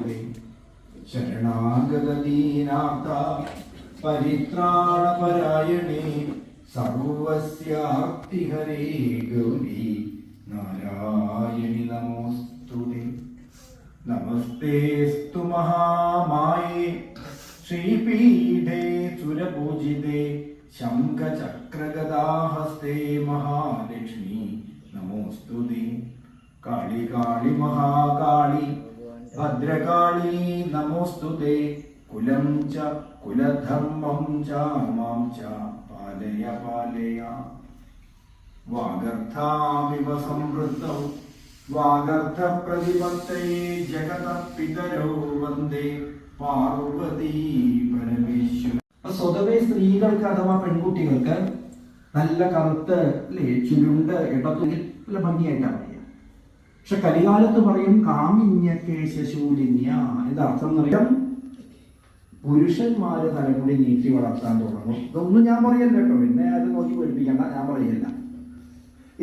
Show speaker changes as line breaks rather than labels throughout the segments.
നമോസ്തുതേ. ശരണാഗത ദീനാർത്ത പരിത്രാണപരായണേ സർവസ്യാർത്തിഹരേ ഗൗരി നാരായണി നമോസ്തുതേ. നമസ്തേസ്തു മഹാമായേ ശ്രീപീഠേ സുരപൂജിതേ ശംഖചക്രഗദാഹസ്തേ മഹാലക്ഷ്മി നമോസ്തുതേ. കാളി കാളി മഹാകാളി ഭദ്രകാളി നമോസ്തുതേ. കുലം ച കുലധർമ്മം ച മാം ച പാലയ പാലയ. വാഗർത്ഥാമിവ സംവൃത്തൗ വാഗർത്ഥ പ്രതിപത്തയേ ജഗതഃ പിതരോ വന്ദേ പാർവതീ പരമേശ്വര. സ്വതവേ സ്ത്രീകൾക്ക് അഥവാ പെൺകുട്ടികൾക്ക് നല്ല കറുത്ത് ചുരുണ്ട് ഇടത്തുകിൽ നല്ല ഭംഗിയായിട്ടാണ് പറയുക. പക്ഷെ കലികാലത്ത് പറയും കാമിന്യ കേശശൂലിന്യ. എന്താ അർത്ഥം എന്നറിയാം? പുരുഷന്മാര് തലമുടി നീട്ടി വളർത്താൻ തുടങ്ങും. ഇതൊന്നും ഞാൻ പറയല്ല കേട്ടോ, എന്നെ അത് നോക്കി പഠിപ്പിക്കണ്ട, ഞാൻ പറയല്ല.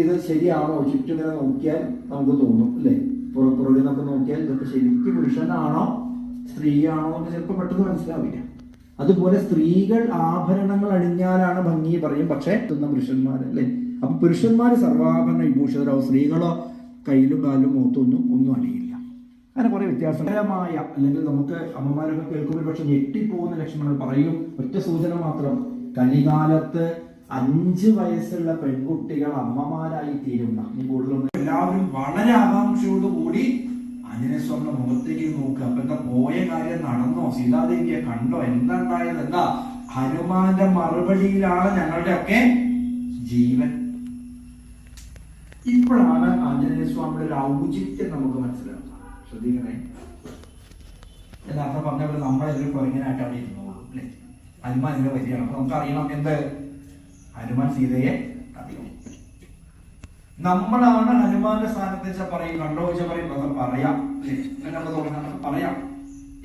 ഇത് ശരിയാണോ? ചുറ്റുമിങ്ങനെ നോക്കിയാൽ നമുക്ക് തോന്നും അല്ലേ, പുറപ്പുറകിൽ നിന്നൊക്കെ നോക്കിയാൽ ഇതൊക്കെ ശരിക്കും പുരുഷനാണോ സ്ത്രീയാണോ എന്ന് ചിലപ്പോൾ പെട്ടെന്ന് മനസ്സിലാവില്ല. അതുപോലെ സ്ത്രീകൾ ആഭരണങ്ങൾ അണിഞ്ഞാലാണ് ഭംഗി പറയും, പക്ഷേ പുരുഷന്മാർ അല്ലേ. അപ്പൊ പുരുഷന്മാര് സർവാഭരണ വിഭൂഷിതരാവും, സ്ത്രീകളോ കയ്യിലും കാലും ഒന്നും അണിയില്ല. അങ്ങനെ കുറെ വ്യത്യാസകരമായ, അല്ലെങ്കിൽ നമുക്ക് അമ്മമാരൊക്കെ കേൾക്കുമ്പോൾ പക്ഷെ ഞെട്ടിപ്പോകുന്ന ലക്ഷണങ്ങൾ പറയും. ഒറ്റ സൂചന മാത്രം, കലികാലത്ത് 5 വയസ്സുള്ള പെൺകുട്ടികൾ അമ്മമാരായി തീരുന്ന കൂടുതലൊന്നും. എല്ലാവരും വളരെ ആകാംക്ഷയോടുകൂടി ആഞ്ജനേയസ്വാമിയുടെ മുഖത്തേക്ക് നോക്കുക. അപ്പൊ എന്താ, പോയ കാര്യം നടന്നോ? സീതാദേവിയെ കണ്ടോ? എന്താ ഉണ്ടായത്? എന്താ? ഹനുമാന്റെ മറുപടിയിലാണ് ഞങ്ങളുടെ ഒക്കെ ജീവൻ. ഇപ്പോഴാണ് ആഞ്ജനേയസ്വാമിയുടെ ഒരു ഔചിത്യം നമുക്ക് മനസ്സിലാവുന്നത്. ശ്രദ്ധിക്കണേ. യഥാർത്ഥം പറഞ്ഞ നമ്മളെല്ലാം കുരങ്ങനായിട്ട് അവിടെ ഇരുന്നോളൂ അല്ലെ. ഹനുമാൻ ഇതിന്റെ വരികയാണ്. അപ്പൊ നമുക്കറിയണം എന്ത്, ഹനുമാൻ സീതയെ അറിയണം. നമ്മളാണ് ഹനുമാന്റെ സ്ഥാനത്ത് വെച്ചാൽ പറയും, കണ്ടോ വെച്ചാൽ പറയും, പറയാം അല്ലെ. നമ്മൾ തുടങ്ങാൻ പറയാം.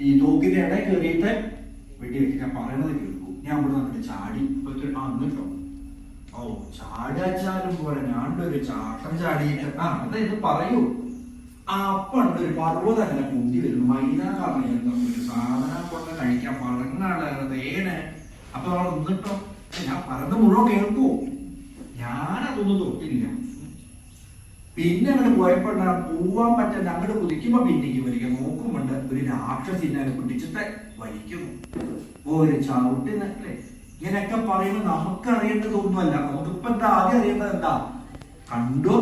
ഈ തോക്കിന്റെ ഇടയിൽ കയറിയിട്ട് വെടി വെച്ച് ഞാൻ പറയുന്നത് കേൾക്കും. ഞാൻ ഇവിടെ നിന്നിട്ട് ചാടി എന്നിട്ടോ ഓ ചാടാച്ചാലും പോലെ ഞാണ്ടൊരു ചാട്ടം ചാടിയിട്ട് ഇത് പറയൂ. അപ്പണ്ട് ഒരു പർവ്വതം അങ്ങനെ പൊന്തി വരുന്നു. മൈനാകാരണം ഒരു സാധനം കൊണ്ട് കഴിക്കാൻ പറഞ്ഞാണ് തേന്. അപ്പൊ നമ്മൾ നിന്നിട്ടോ ഞാൻ പറഞ്ഞ മുഴുവൻ കേൾക്കൂ. ഞാനതൊന്നും തൊട്ടില്ല. പിന്നെ അങ്ങോട്ട് പോയപ്പോഴാണ് പോവാൻ പറ്റാൻ അങ്ങോട്ട് കുതിക്കുമ്പോ പിന്നേക്ക് വരിക. നോക്കുമുണ്ട് ഒരു രാക്ഷസിനെ പിടിച്ചിട്ട് വലിക്കുന്നു. ഒരു ചവിട്ടിനല്ലേ. ഇങ്ങനെയൊക്കെ പറയുമ്പോൾ നമുക്ക് അറിയേണ്ടതൊന്നുമല്ല. നമുക്കിപ്പോ എന്താ ആദ്യം അറിയേണ്ടത്? എന്താ കണ്ടു